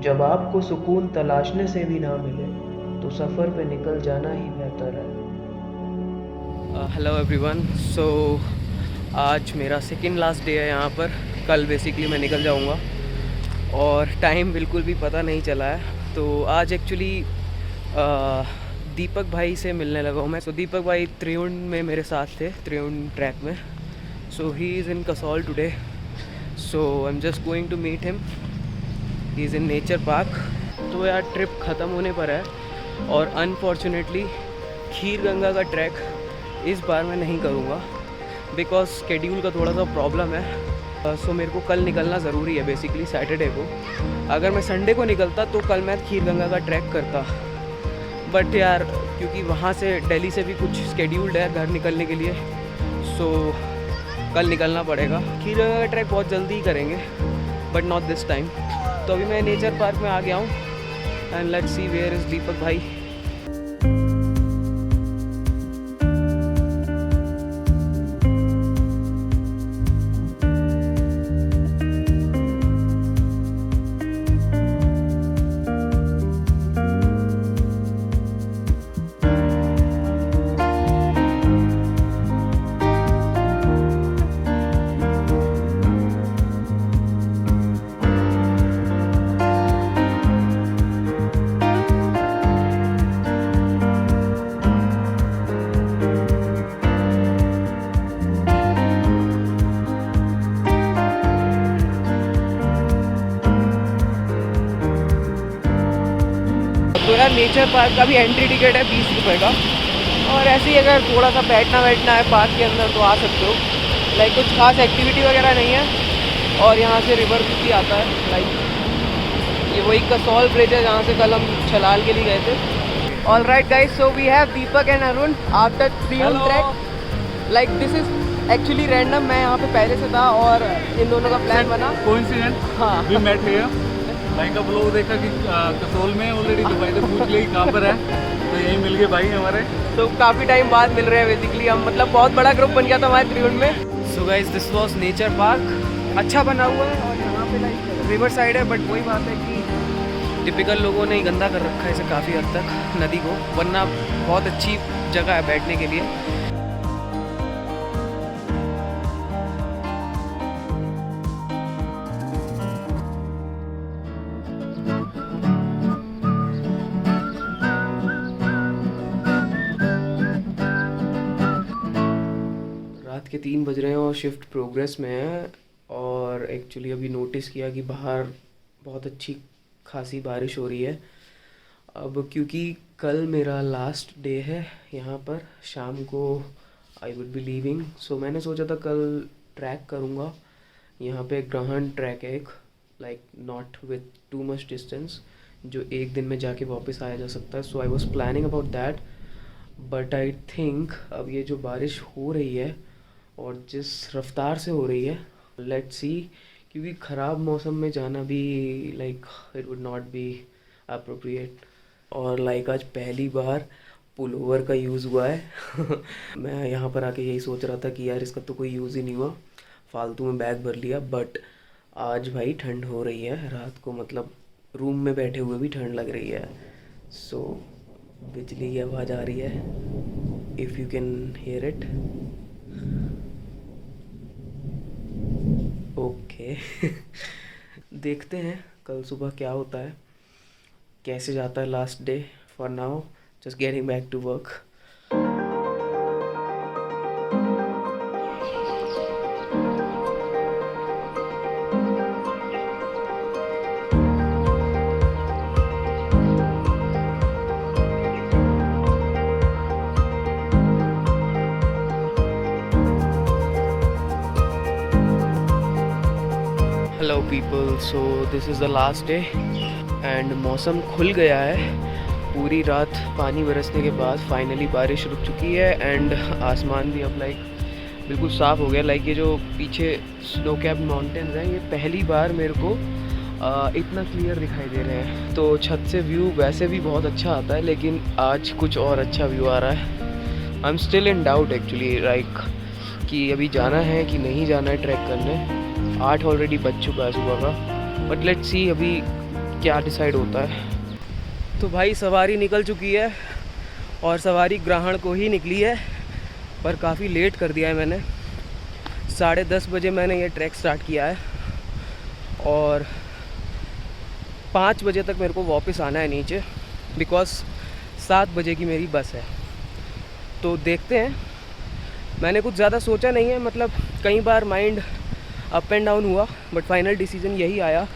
जब आपको सुकून तलाशने से भी ना मिले तो सफ़र पे निकल जाना ही बेहतर है। Hello everyone. सो आज मेरा सेकंड लास्ट डे है यहाँ पर। कल बेसिकली मैं निकल जाऊँगा और टाइम बिल्कुल भी पता नहीं चला है। तो आज एक्चुअली दीपक भाई से मिलने लगा हूँ मैं। सो दीपक भाई त्रिउंड में मेरे साथ थे, त्रिउंड ट्रैक में। So he is in Kasol today, so I am just going to meet him. He is in nature park. तो यार ट्रिप ख़त्म होने पर है और अनफॉर्चुनेटली खीर गंगा का ट्रैक इस बार मैं नहीं करूँगा बिकॉज स्केड्यूल का थोड़ा सा प्रॉब्लम है। सो मेरे को कल निकलना ज़रूरी है बेसिकली सैटरडे को। अगर मैं संडे को निकलता तो कल मैं खीर गंगा का ट्रैक करता, बट यार क्योंकि वहाँ से दिल्ली से भी कुछ स्केड्यूल्ड है घर निकलने के लिए, सो कल निकलना पड़ेगा। खीर गंगा का ट्रैक बहुत जल्दी ही करेंगे बट नॉट दिस टाइम। तो अभी मैं नेचर पार्क में आ गया हूँ and let's see where is Deepak भाई। तो यार नेचर पार्क का भी एंट्री टिकट है 20 रुपये का, और ऐसे ही अगर थोड़ा सा बैठना है पार्क के अंदर तो आ सकते हो। लाइक कुछ खास एक्टिविटी वगैरह नहीं है और यहाँ से रिवर भी आता है। लाइक ये वही कसौल ब्रिज है जहाँ से कल हम छलाल के लिए गए थे। All right guys, so we have Deepak and Arun after Triund trek. Like this is actually random, मैं यहाँ पे पहले से था और इन दोनों का प्लान बना। कोइंसिडेंट, हाँ वी मेट हियर। भाई का ब्लॉग देखा कि कसोल में ऑलरेडी, तो भाई से पूछ लिया कहाँ पर है, तो यहीं मिल गए भाई हमारे। तो काफ़ी टाइम बाद मिल रहे हैं बेसिकली हम, मतलब बहुत बड़ा ग्रुप बन गया था हमारे त्रिउंड में। So guys this was nature park. अच्छा बना हुआ है और यहाँ पे लाइक रिवर साइड है, बट वही बात है कि टिपिकल लोगों ने ही गंदा कर रखा है इसे काफ़ी हद तक नदी को, वरना बहुत अच्छी जगह है बैठने के लिए। रात के 3 बज रहे हैं और शिफ्ट प्रोग्रेस में है, और एक्चुअली अभी नोटिस किया कि बाहर बहुत अच्छी खासी बारिश हो रही है। अब क्योंकि कल मेरा लास्ट डे है यहाँ पर, शाम को आई वुड बी लीविंग, सो मैंने सोचा था कल ट्रैक करूँगा। यहाँ पे ग्रहण ट्रैक है एक, like not with too much distance, जो एक दिन में जाके वापस आया जा सकता है। So I was planning about that, but I think अब ये जो बारिश हो रही है और जिस रफ्तार से हो रही है, लेट्स सी, क्योंकि ख़राब मौसम में जाना भी like it would not be appropriate. और लाइक आज पहली बार पुल ओवर का यूज़ हुआ है मैं यहाँ पर आके यही सोच रहा था कि यार इसका तो कोई यूज़ ही नहीं हुआ, फालतू में बैग भर लिया। बट आज भाई ठंड हो रही है रात को, मतलब रूम में बैठे हुए भी ठंड लग रही है। सो बिजली की आवाज़ आ रही है, if you can here it. Okay देखते हैं कल सुबह क्या होता है, कैसे जाता है last day. For now just getting back to work. Hello people, so this is the last day and मौसम खुल गया है। पूरी रात पानी बरसने के बाद फाइनली बारिश रुक चुकी है एंड आसमान भी अब लाइक बिल्कुल साफ़ हो गया। लाइक ये जो पीछे स्नो कैप माउंटेन्स हैं, ये पहली बार मेरे को इतना क्लियर दिखाई दे रहे हैं। तो छत से व्यू वैसे भी बहुत अच्छा आता है, लेकिन आज कुछ और अच्छा व्यू आ रहा है। I am still in doubt actually, like कि अभी जाना है कि नहीं जाना है ट्रैक करने। 8 ऑलरेडी बज चुका है सुबह का, बट लेट्स सी अभी क्या डिसाइड होता है। तो भाई सवारी निकल चुकी है और सवारी ग्रहण को ही निकली है, पर काफ़ी लेट कर दिया है मैंने। 10:30 बजे मैंने ये ट्रैक स्टार्ट किया है और 5 बजे तक मेरे को वापस आना है नीचे, बिकॉज़ 7 बजे की मेरी बस है। तो देखते हैं, मैंने कुछ ज़्यादा सोचा नहीं है, मतलब कई बार माइंड अप एंड डाउन हुआ, बट फाइनल डिसीजन यही आया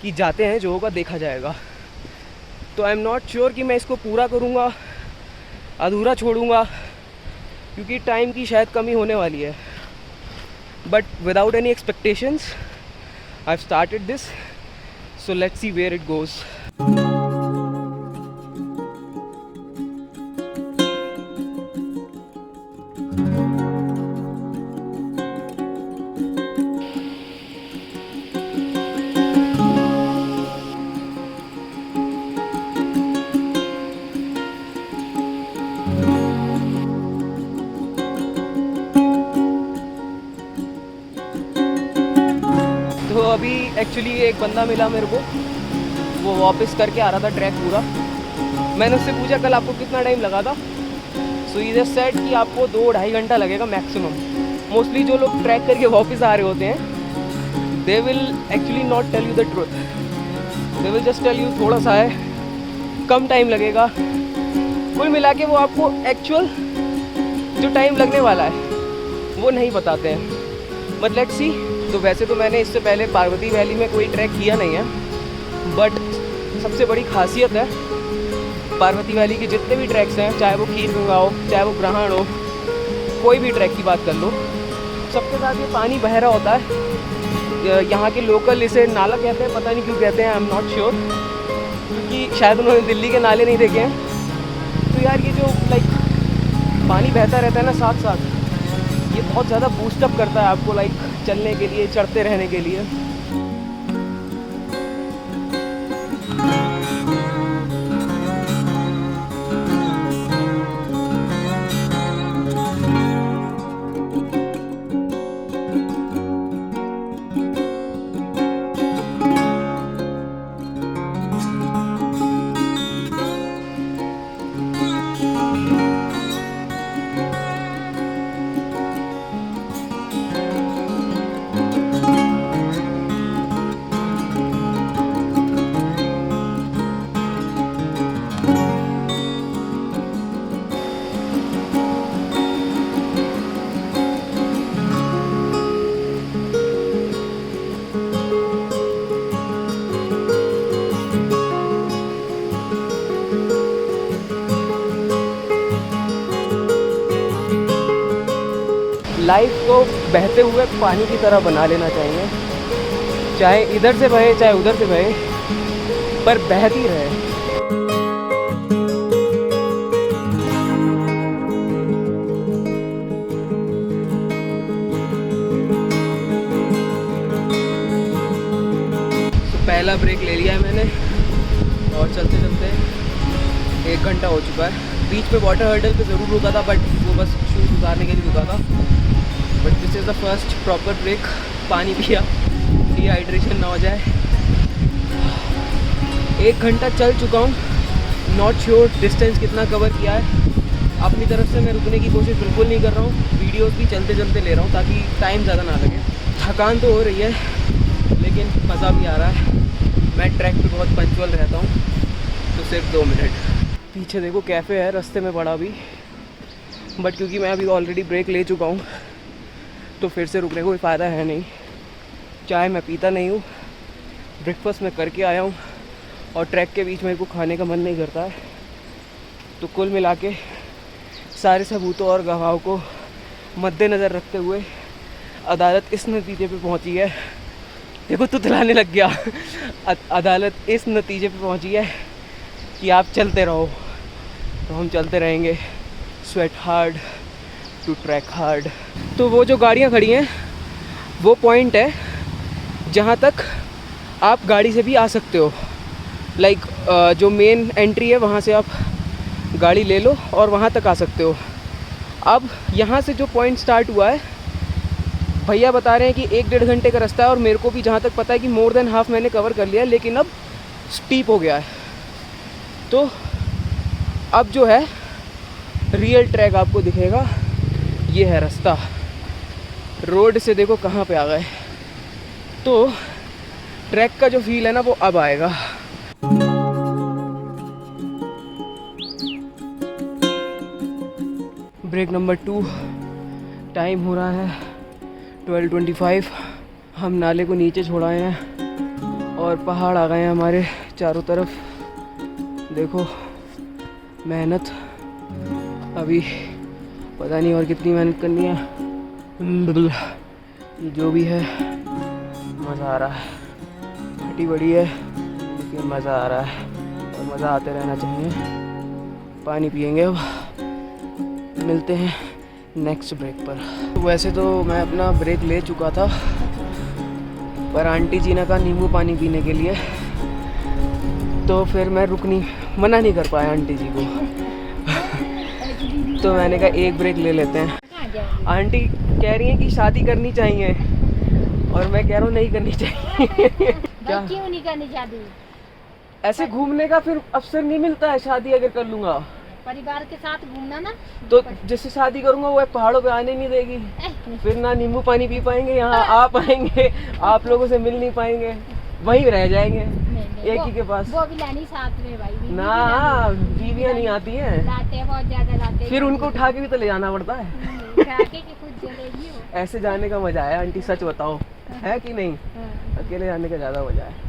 कि जाते हैं, जो होगा देखा जाएगा। तो आई एम नॉट श्योर कि मैं इसको पूरा करूँगा, अधूरा छोड़ूंगा, क्योंकि टाइम की शायद कमी होने वाली है। But without any expectations I have started this, so let's see where it goes. तो अभी एक्चुअली एक बंदा मिला मेरे को, वो वापस करके आ रहा था ट्रैक पूरा। मैंने उससे पूछा कल आपको कितना टाइम लगा था, सो ही जस्ट सेड कि आपको 2-2.5 घंटा लगेगा मैक्सिमम। मोस्टली जो लोग ट्रैक करके वापस आ रहे होते हैं, they will actually not tell you the truth, they will just tell you थोड़ा सा है, कम टाइम लगेगा। कुल मिला के वो आपको एक्चुअल जो टाइम लगने वाला है वो नहीं बताते हैं। But let's see. तो वैसे तो मैंने इससे पहले पार्वती वैली में कोई ट्रैक किया नहीं है, बट सबसे बड़ी खासियत है पार्वती वैली के जितने भी ट्रैक्स हैं, चाहे वो खीर गंगा हो, चाहे वो ग्रहण हो, कोई भी ट्रैक की बात कर लो, सबके साथ ये पानी बह रहा होता है। यहाँ के लोकल इसे नाला कहते हैं, पता नहीं क्यों कहते हैं, आई एम नॉट श्योर, क्योंकि शायद उन्होंने दिल्ली के नाले नहीं देखे हैं। तो यार ये जो लाइक पानी बहता रहता है ना साथ साथ, ये बहुत ज़्यादा बूस्टअप करता है आपको, लाइक चलने के लिए, चढ़ते रहने के लिए। लाइफ को बहते हुए पानी की तरह बना लेना चाहिए, चाहे इधर से बहे चाहे उधर से बहे, पर बहती रहे। तो पहला ब्रेक ले लिया है मैंने और चलते चलते 1 घंटा हो चुका है। बीच में वाटर हर्डल पे ज़रूर रुका था, बट वो बस शूज़ उतारने के लिए रुका था। But this is the first proper break. पानी पिया, डिहाइड्रेशन ना हो जाए। 1 घंटा चल चुका हूँ, नॉट श्योर डिस्टेंस कितना कवर किया है। अपनी तरफ से मैं रुकने की कोशिश बिल्कुल नहीं कर रहा हूँ, वीडियोस भी चलते चलते ले रहा हूँ ताकि टाइम ज़्यादा ना लगे। थकान तो हो रही है लेकिन मज़ा भी आ रहा है। मैं ट्रैक पे बहुत पंचुअल रहता हूँ, तो सिर्फ 2 मिनट। पीछे देखो कैफ़े है रास्ते में पड़ा भी, बट क्योंकि मैं अभी ऑलरेडी ब्रेक ले चुका हूँ तो फिर से रुकने को कोई फ़ायदा है नहीं। चाय मैं पीता नहीं हूँ, ब्रेकफास्ट मैं करके आया हूँ और ट्रैक के बीच मेरे को खाने का मन नहीं करता है। तो कुल मिला के सारे सबूतों और गवाहों को मद्देनज़र रखते हुए अदालत इस नतीजे पे पहुंची है, देखो तुतलाने लग गया। अदालत इस नतीजे पे पहुंची है कि आप चलते रहो। तो हम चलते रहेंगे, sweat hard to trek hard. तो वो जो गाड़ियाँ खड़ी हैं वो पॉइंट है जहाँ तक आप गाड़ी से भी आ सकते हो। लाइक जो मेन एंट्री है वहाँ से आप गाड़ी ले लो और वहाँ तक आ सकते हो। अब यहाँ से जो पॉइंट स्टार्ट हुआ है, भैया बता रहे हैं कि 1-1.5 घंटे का रास्ता है और मेरे को भी जहाँ तक पता है कि मोर देन हाफ मैंने कवर कर लिया है। लेकिन अब स्टीप हो गया है। तो अब जो है रियल ट्रैक आपको दिखेगा। ये है रास्ता, रोड से देखो कहाँ पे आ गए। तो ट्रैक का जो फील है ना वो अब आएगा। ब्रेक नंबर 2, टाइम हो रहा है 12:25। हम नाले को नीचे छोड़ाए हैं और पहाड़ आ गए हैं हमारे चारों तरफ। देखो मेहनत, अभी पता नहीं और कितनी मेहनत करनी है। ये जो भी है मज़ा आ रहा है, फटी बड़ी है लेकिन मज़ा आ रहा है और मज़ा आते रहना चाहिए। पानी पियेंगे, अब मिलते हैं नेक्स्ट ब्रेक पर। वैसे तो मैं अपना ब्रेक ले चुका था, पर आंटी जी ने कहा नींबू पानी पीने के लिए, तो फिर मैं मना नहीं कर पाया आंटी जी को। तो मैंने कहा एक ब्रेक ले लेते हैं। आंटी कह रही हैं कि शादी करनी चाहिए और मैं कह रहा हूँ नहीं करनी चाहिए। क्या क्यों नहीं करनी शादी? ऐसे घूमने का फिर अवसर नहीं मिलता है, शादी अगर कर लूँगा परिवार के साथ घूमना ना। तो जिससे शादी करूँगा वो पहाड़ों पे आने नहीं देगी, फिर ना नींबू पानी पी पाएंगे, यहाँ आ पाएंगे, आप लोगों से मिल नहीं पाएंगे, वहीं रह जाएंगे एक ही के पास। वो भी लानी साथ में भाई, ना बीवियाँ नहीं आती हैं, लाते बहुत ज्यादा लाते। फिर उनको उठा के भी तो ले जाना पड़ता है। उठा के खुद चलेगी वो। ऐसे जाने का मजा है आंटी, सच बताओ है कि नहीं? अकेले जाने का ज्यादा मजा है।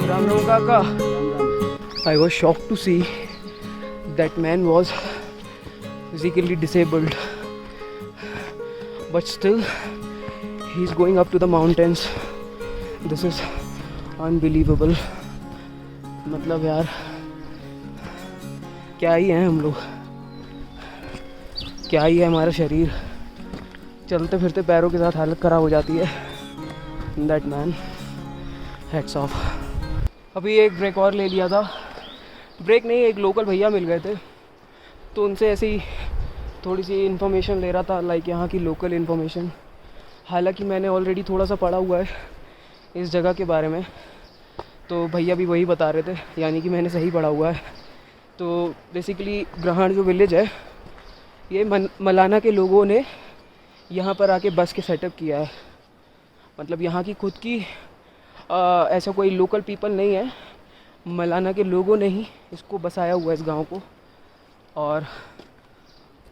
राम राम काका। I was shocked to see that man was physically disabled, but still he's going up to the mountains. This is unbelievable. मतलब यार क्या ही है हम लोग, क्या ही है हमारा शरीर, चलते फिरते पैरों के साथ हालत ख़राब हो जाती है। That man, hats off. अभी एक ब्रेक और ले लिया था, ब्रेक नहीं, एक लोकल भैया मिल गए थे, तो उनसे ऐसे ही थोड़ी सी इन्फॉर्मेशन ले रहा था, लाइक यहाँ की लोकल इन्फॉर्मेशन। हालांकि मैंने ऑलरेडी थोड़ा सा पढ़ा हुआ है इस जगह के बारे में, तो भैया भी वही बता रहे थे, यानी कि मैंने सही पढ़ा हुआ है। तो बेसिकली ग्रहण जो विलेज है, ये मलाना के लोगों ने यहाँ पर आके बस के सेटअप किया है। मतलब यहाँ की खुद की ऐसा कोई लोकल पीपल नहीं है, मलाना के लोगों ने ही इसको बसाया हुआ है, इस गांव को। और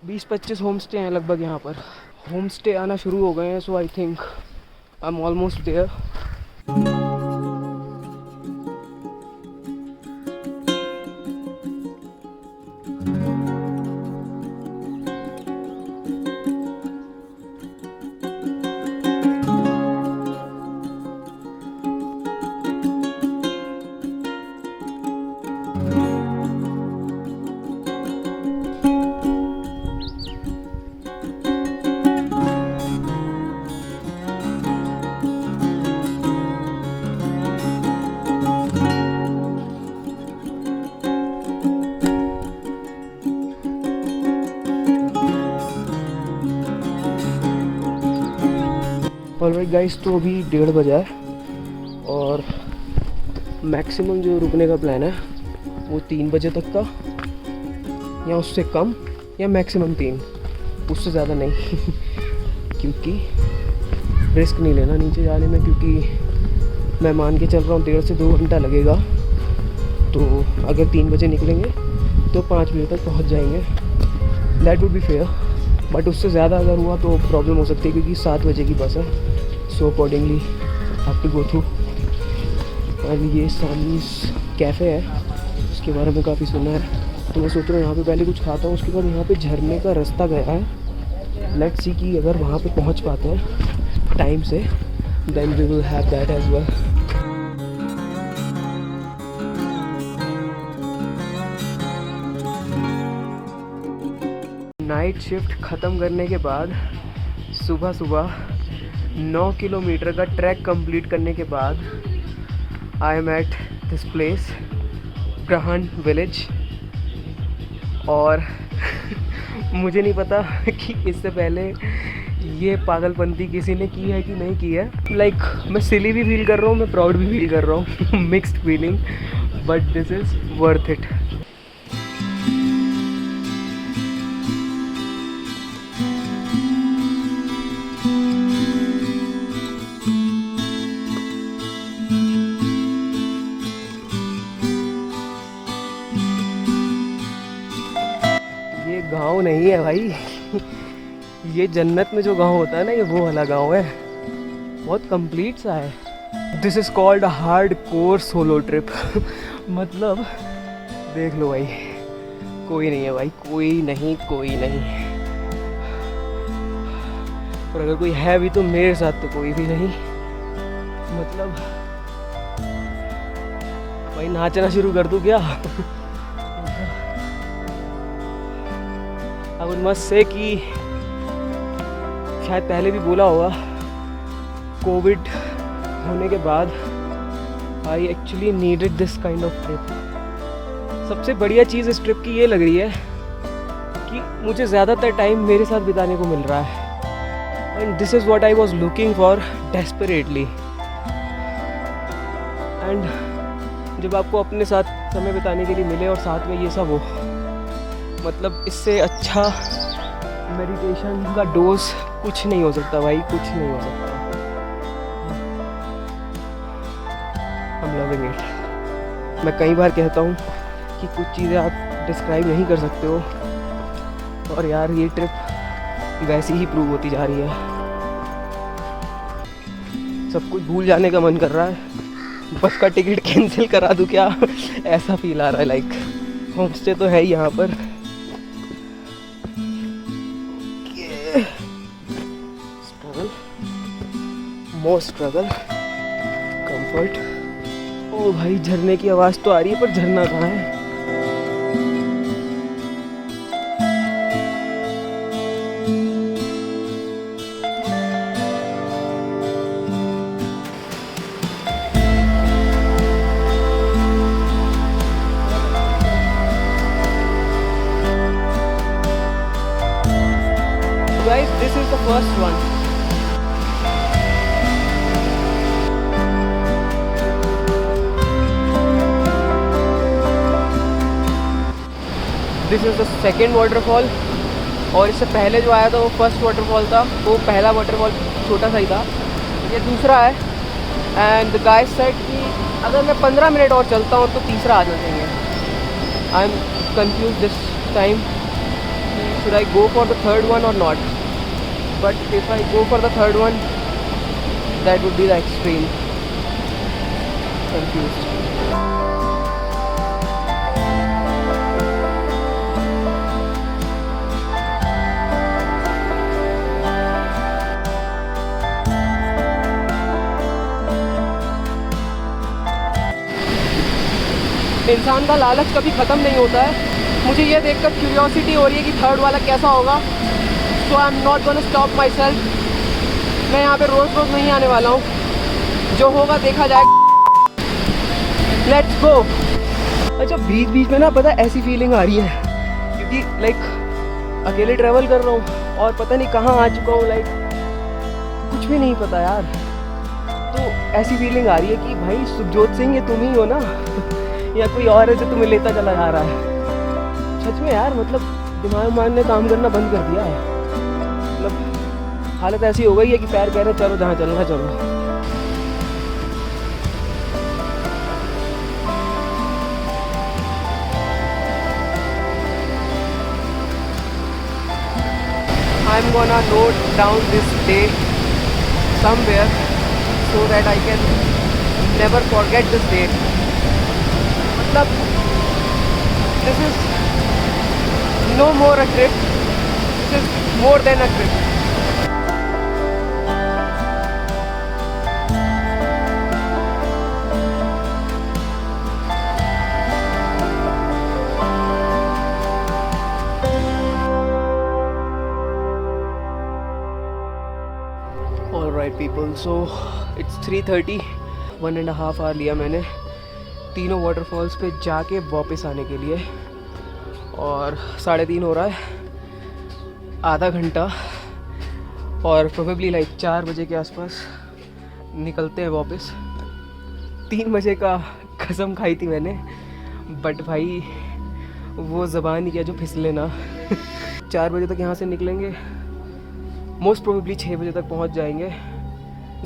20-25 होम स्टे हैं लगभग यहाँ पर। होम स्टे आना शुरू हो गए हैं, so I think I am almost there. Alright guys, तो अभी 1:30 बजा है और मैक्सिमम जो रुकने का प्लान है वो 3 बजे तक का, या उससे कम, या मैक्सिमम 3, उससे ज़्यादा नहीं। क्योंकि रिस्क नहीं लेना नीचे जाने में, क्योंकि मैं मान के चल रहा हूँ 1.5 से 2 घंटा लगेगा। तो अगर 3 बजे निकलेंगे तो 5 बजे तक पहुँच जाएंगे, that would be fair. But उससे ज़्यादा अगर हुआ तो प्रॉब्लम हो सकती है, क्योंकि 7 बजे की बस है। So accordingly have to go through. और ये सामने कैफ़े है, उसके बारे में काफ़ी सुना है, तो मैं सोच रहा हूँ यहाँ पे पहले कुछ खाता हूँ, उसके बाद यहाँ पे झरने का रास्ता गया है। लेट्स सी कि अगर वहाँ पे पहुँच पाते हैं टाइम से, then we will have that as well. Night shift ख़त्म करने के बाद सुबह सुबह 9 किलोमीटर का ट्रैक कंप्लीट करने के बाद I am at this place, ग्रहण विलेज, और मुझे नहीं पता कि इससे पहले ये पागलपंती किसी ने की है कि नहीं की है। लाइक मैं सिली भी फील कर रहा हूँ, मैं प्राउड भी फील कर रहा हूँ। Mixed feeling, but this is worth it. ये गांव नहीं है भाई, ये जन्नत में जो गांव होता है ना, ये वो वाला गांव है। बहुत कंप्लीट सा है। This is called a hard core solo trip. मतलब देख लो भाई, कोई नहीं है भाई, कोई नहीं, कोई नहीं। और अगर कोई है भी तो मेरे साथ तो कोई भी नहीं। मतलब भाई नाचना शुरू कर दूँ क्या? अब मस्त से कि शायद पहले भी बोला होगा, कोविड होने के बाद I actually needed this kind of trip. सबसे बढ़िया चीज़ इस ट्रिप की ये लग रही है कि मुझे ज़्यादातर टाइम मेरे साथ बिताने को मिल रहा है। And this is what I was looking for desperately. And जब आपको अपने साथ समय बिताने के लिए मिले और साथ में ये सब हो, मतलब इससे अच्छा मेडिटेशन का डोज कुछ नहीं हो सकता भाई, कुछ नहीं हो सकता। I'm loving it। मैं कई बार कहता हूँ कि कुछ चीज़ें आप डिस्क्राइब नहीं कर सकते हो, और यार ये ट्रिप वैसी ही प्रूव होती जा रही है। सब कुछ भूल जाने का मन कर रहा है, बस का टिकट कैंसिल करा दूँ क्या? ऐसा फील आ रहा है। लाइक होम स्टे तो है ही यहाँ पर। स्ट्रगल, मोर स्ट्रगल, कंफर्ट। ओ भाई झरने की आवाज़ तो आ रही है, पर झरना कहाँ है? Guys, this is the first one. This is the second waterfall, और इससे पहले जो आया था वो फर्स्ट वाटरफॉल था। वो पहला वाटरफॉल छोटा सा ही था, ये दूसरा है। एंड द गाइस सेड कि अगर मैं 15 मिनट और चलता हूँ तो तीसरा आ जाएंगे। I am confuse this time, should I go for the third one or not? But if I go for the third one, that would be the extreme. Confused. इंसान का लालच कभी ख़त्म नहीं होता है। मुझे ये देखकर क्यूरियोसिटी हो रही है कि थर्ड वाला कैसा होगा। So I am not gonna stop myself. मैं यहाँ पे रोज़ रोज़ नहीं आने वाला हूँ, जो होगा देखा जाएगा। Let's go. अच्छा, बीच बीच में ना पता ऐसी फीलिंग आ रही है क्योंकि लाइक अकेले ट्रैवल कर रहा हूँ और पता नहीं कहाँ आ चुका हूँ। लाइक कुछ भी नहीं पता यार। तो ऐसी फीलिंग आ रही है कि भाई सुखजोत सिंह ये तुम ही हो ना, या कोई और है जो तुम्हें लेता चला जा रहा है। सच में यार, मतलब दिमाग ने काम करना बंद कर दिया है। मतलब हालत ऐसी हो गई है कि पैर कह रहे चलो जहाँ चलना चलो। I'm gonna note down this date somewhere so that I can never forget this date. मतलब this is no more a trip, this is more than a trip. Alright people, so it's 3:30, 1.5 hour लिया मैंने तीनों waterfalls पे जाके वापस आने के लिए। और 3:30 हो रहा है, आधा घंटा और प्रोबेबली लाइक 4 बजे के आसपास निकलते हैं वापस। 3 बजे का कसम खाई थी मैंने, बट भाई वो ज़बान ही क्या जो फिसले ना। 4 बजे तक यहाँ से निकलेंगे, मोस्ट प्रोबेबली 6 बजे तक पहुँच जाएंगे।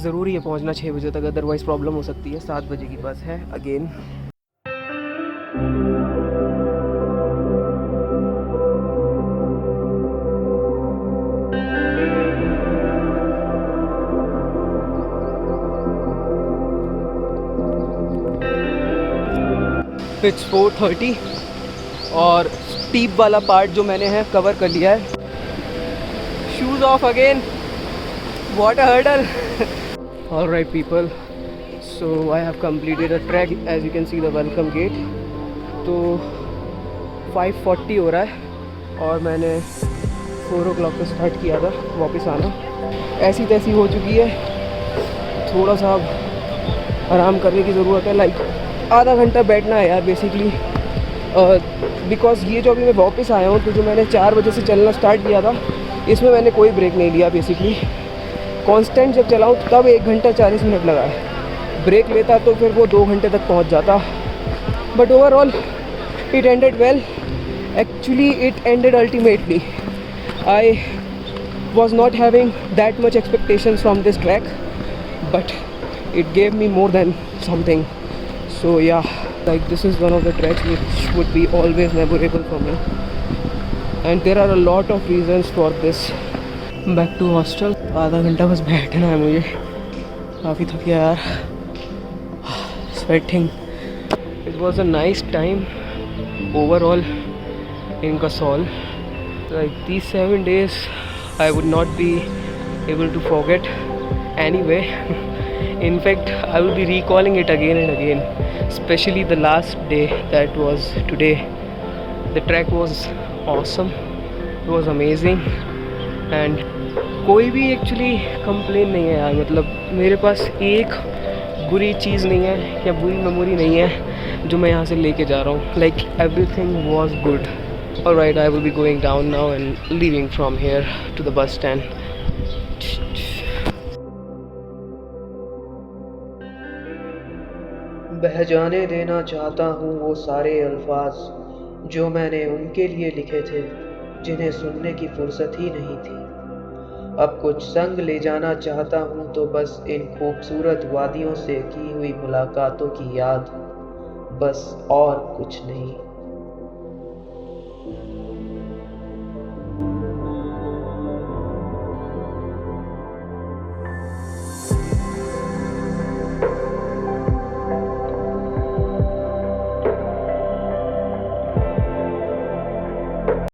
ज़रूरी है पहुँचना 6 बजे तक, अदरवाइज़ प्रॉब्लम हो सकती है। 7 बजे की बस है अगेन। इट्स 4:30 और स्टीप वाला पार्ट जो मैंने है कवर कर लिया है। Shoes of again, what a hurdle. All right people, so I have completed a trek, as you can see the welcome gate. तो 5:40 हो रहा है और मैंने 4 o'clock पे स्टार्ट किया था वापस आना। ऐसी तैसी हो चुकी है, थोड़ा सा अब आराम करने की ज़रूरत है। लाइक आधा घंटा बैठना है यार बेसिकली, बिकॉज़ ये जो अभी मैं वापस आया हूँ, तो जो मैंने 4 बजे से चलना स्टार्ट किया था इसमें मैंने कोई ब्रेक नहीं लिया। बेसिकली कांस्टेंट जब चलाऊँ तब 1 घंटा 40 मिनट लगा है, ब्रेक लेता तो फिर वो 2 घंटे तक पहुँच जाता। But overall it ended well, actually it ended ultimately. I was not having that much expectations from this track, but it gave me more than something. So yeah, like this is one of the tracks which would be always memorable for me, and there are a lot of reasons for this. Back to hostel, आधा घंटा बस बैठना है मुझे, काफ़ी थक गया यार, sweating. It was a nice time overall in Kasol. Like these 7 days I would not be able to forget anyway. In fact, I will be recalling it again and again, especially the last day, that was today. The trek was awesome, it was amazing, and कोई भी actually complain नहीं है यार। मतलब मेरे पास एक बुरी चीज़ नहीं है या बुरी मेमोरी नहीं है जो मैं यहाँ से लेके जा रहा हूँ। Like everything was good. Alright, I will be going down now and leaving from here to the bus stand. बह जाने देना चाहता हूँ वो सारे अल्फाज जो मैंने उनके लिए लिखे थे, जिन्हें सुनने की फुर्सत ही नहीं थी। अब कुछ संग ले जाना चाहता हूँ तो बस इन खूबसूरत वादियों से की हुई मुलाकातों की याद, बस और कुछ नहीं।